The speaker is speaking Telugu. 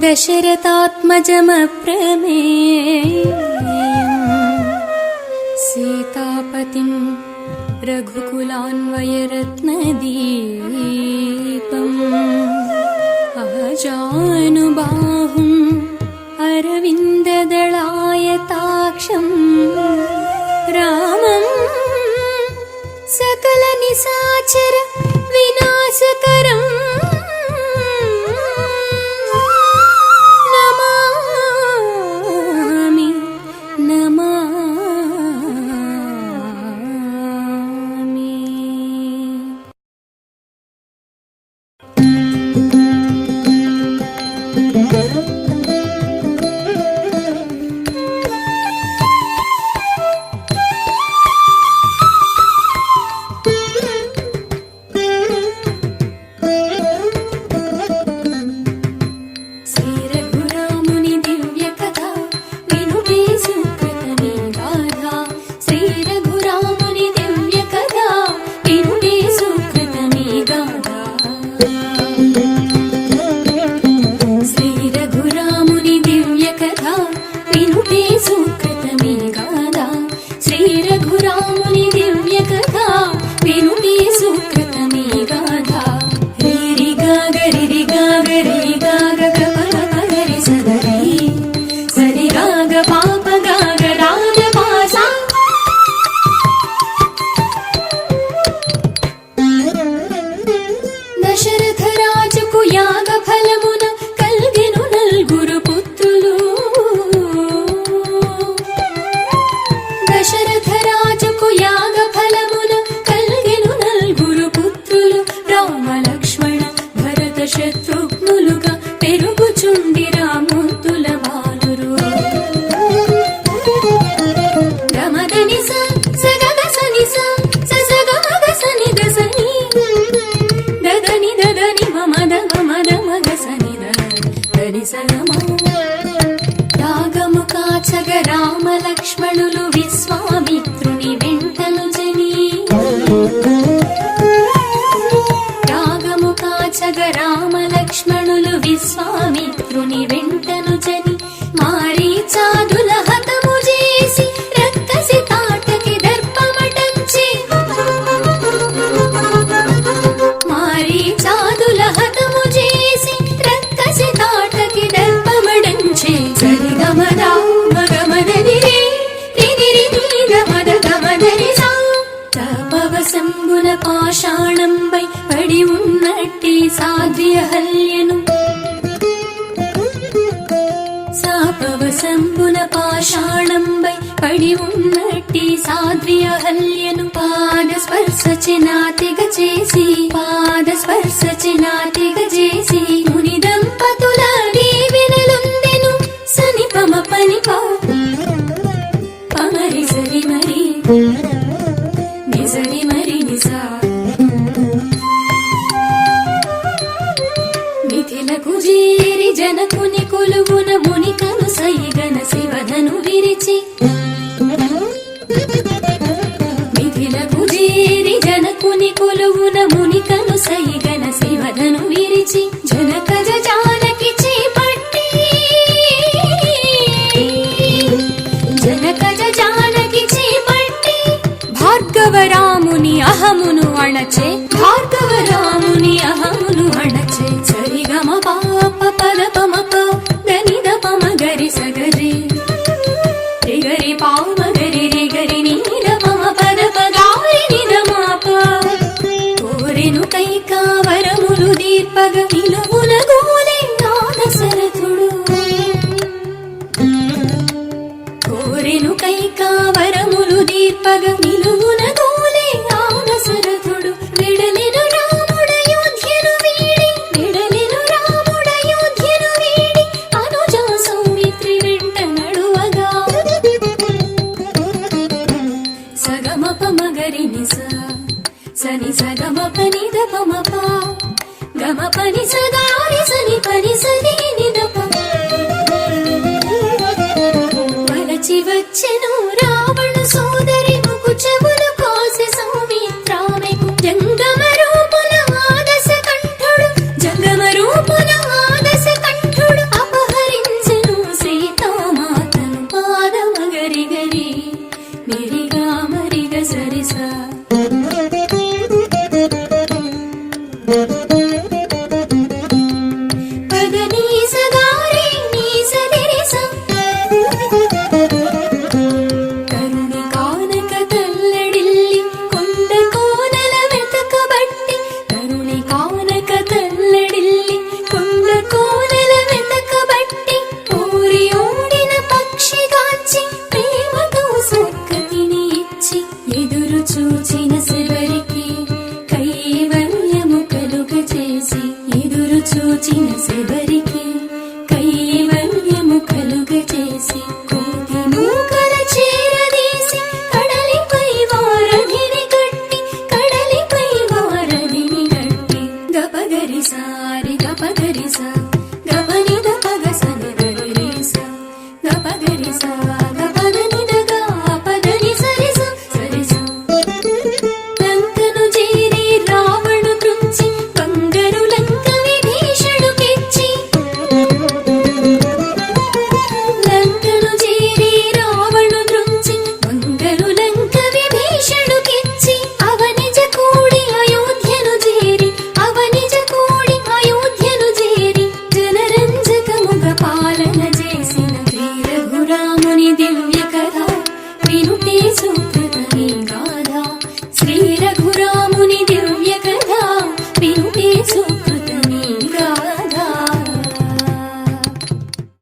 दशरथात्मजमप्रमेयम् सीतापतिं रघुकुलान्वयरत्नदीपम् अजानुबाहुम् अरविन्ददलायताक्षम् रामं सकलनिशाचर विनाशकरम् नमामि नमामि। పాషాణంపై పడి ఉన్నట్టి సాధ్యహల్యను సాపవసంబున పాషాణంపై పడి ఉన్నట్టి సాధ్యహల్యను పాదస్పర్శచినాతిగ చేసి ముని దంపతుల దీవెనలొందెను సని పమ పని పమరి సరి మరి నిజరి మరి నిసా మిథిలకు చేరి జనకుని కొలువున మునికను సైగన శివధను విరిచి మిథిలకు చేరి జనకుని కొలువున మునికను సైగన శివధను విరిచి జనకజ జానకి చేపట్టి జనకజ జానకి చేపట్టి భార్గవరాముని అహమును అణచే భార్గవరాముని అహమును అణచే సరిగమ పాప పద పమ దని ద పమ గరి సగరి రిగరి పామ గరి రిగరి నీద పమ పద పగారి నిద మాప కోరెను కైకావరములు దీర్పగ నిలువున గోలే దశరథుడు కోరెను కైకావరములు దీర్పగ నిలువున గోలే దశరథుడు విడలెను రాముడయోధ్యను వీడి అనుజ సౌమిత్రి వెంట నడువగా సగమ పమగరి నిస సని సగమ పని ద పమ ప గమ పని సగారి సని పని సని నిద ప వలచి వచ్చెను రావణ సోదరి ముకు చెవులు కోసి సౌమిత్రామెకు జంగమ రూపున ఆదశ కంఠుడు అపహరించెను సరిసా పదని సగారి నీ సరిసా కరుణి కానక తల్లడిల్లి కొండ కోనల వెతకబట్టి కరుణి కానక తల్లడిల్లి కొండ కోనల వెతకబట్టి ఊరి ఓడిన పక్షిగాంచి ప్రేమతో సక్కతిని ఇచ్చి ఎదురు చూచిన శివ